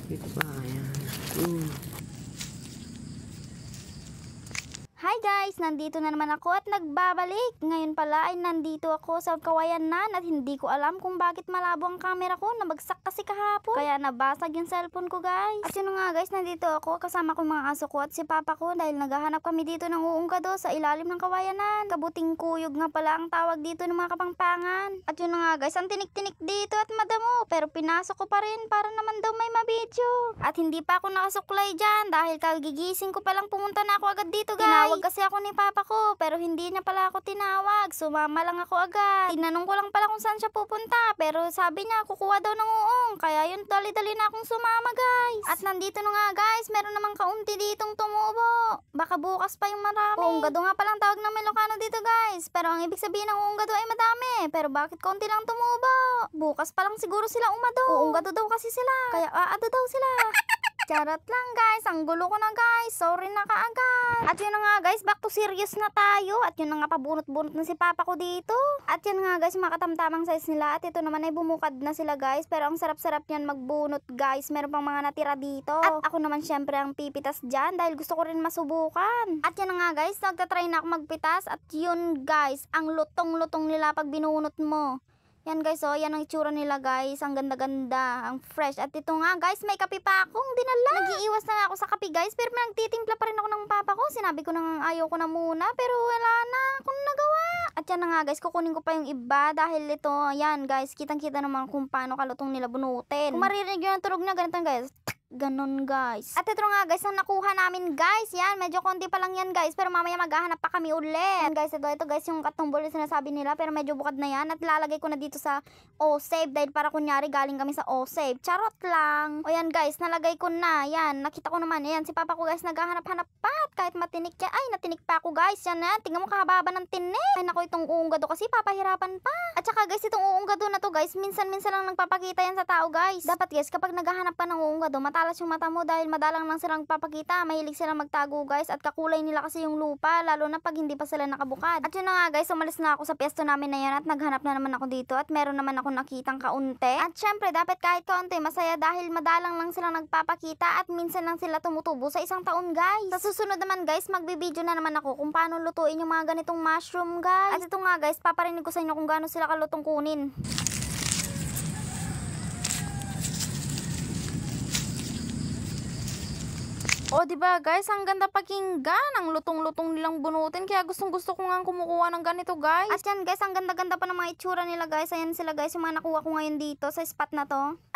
Dito pa, ayan. Hi guys! Nandito na naman ako at nagbabalik. Ngayon pala ay nandito ako sa Kawayanan at hindi ko alam kung bakit malabo ang camera ko. Nabagsak kasi kahapon. Kaya nabasag yung cellphone ko guys. At yun nga guys, nandito ako kasama ko mga aso ko at si papa ko dahil naghahanap kami dito ng uungkado sa ilalim ng Kawayanan. Kabuting kuyog nga pala ang tawag dito ng mga kapangpangan. At yun nga guys, ang tinik-tinik dito at madamo. Pero pinasok ko pa rin para naman daw may mabidyo. At hindi pa ako nakasuklay dyan dahil kagigising ko palang pumunta na ako agad dito guys. Tinawag kasi ako ni papa ko pero hindi niya pala ako tinawag. Sumama lang ako agad. Tinanong ko lang pala kung saan siya pupunta pero sabi niya kukuha daw ng uong. Kaya yun dali-dali na akong sumama guys. At nandito na nga guys, meron namang kaunti ditong tumubo. Baka bukas pa yung marami. Uunggado nga palang tawag ng Ilocano dito guys. Pero ang ibig sabihin ng uunggado ay madami. Pero bakit kaunti lang tumubo? Bukas pa lang siguro sila umado. Uunggado daw kasi sila. Kaya aado daw sila. Charot lang guys, ang gulo ko na guys. Sorry na kaagad. At yun na nga guys, back to serious na tayo. At yun na nga pabunot-bunot na si papa ko dito. At yun nga guys, makatamtamang size nila. At ito naman ay bumukad na sila guys. Pero ang sarap-sarap yan magbunot guys. Meron pang mga natira dito. At ako naman syempre ang pipitas dyan dahil gusto ko rin masubukan. At yun na nga guys, nagtatry na ako magpitas. At yun guys, ang lutong-lutong nila pag binunot mo. Yan guys, oh, yan ang itsura nila guys. Ang ganda-ganda, ang fresh. At ito nga guys, may kape pa akong dinala. Nag-iiwas na ako sa kape guys, pero nagtitimpla pa rin ako ng papa ko. Sinabi ko nang ayaw ko na muna, pero wala na akong nagawa. At yan na nga guys, kukunin ko pa yung iba dahil ito, yan guys, kitang-kita naman kung paano kalutong nila bunutin. Kung maririnig yun ang tunog na ganito guys. Ganon guys. At ito nga guys, ang nakuha namin guys. Yan, medyo konti pa lang yan guys. Pero mamaya maghahanap pa kami ulit. Yan guys, ito guys yung katumbol yung sinasabi nila. Pero medyo bukad na yan. At lalagay ko na dito sa O-Save. Dahil para kunyari galing kami sa O-Save. Charot lang. O yan guys, nalagay ko na. Yan, nakita ko naman. Yan, si papa ko guys naghahanap-hanap pa. Kahit matinik yan. Ay, natinik pa ako guys. Yan na. Tingnan mo kahaba ng tinik. Ay nako, itong uunggado kasi papahirapan pa. At saka guys, itong uunggado na to guys, minsan-minsan lang nagpapakita yan sa tao guys. Dapat guys, kapag naghahanap pa ng uunggado, matalas yung mata mo dahil madalang lang silang papakita. Mahilig silang magtago guys at kakulay nila kasi yung lupa lalo na pag hindi pa sila nakabukad. At yun na nga guys, umalis na ako sa pwesto namin na yan at naghanap na naman ako dito at meron naman ako nakitang kaunti. At syempre dapat kahit kaunti masaya dahil madalang lang silang nagpapakita at minsan lang sila tumutubo sa isang taon guys. Sa susunod naman guys, magbibideo na naman ako kung paano lutuin yung mga ganitong mushroom guys. At ito nga guys, paparinig ko sa inyo kung gaano sila kalutong kunin. O, diba guys, ang ganda pakinggan. Ang lutong-lutong nilang bunutin. Kaya gustong-gusto ko nga kumukuha ng ganito guys. At yan guys, ang ganda-ganda pa ng mga itsura nila guys. Ayan sila guys, yung mga nakuha ko ngayon dito sa spot na to.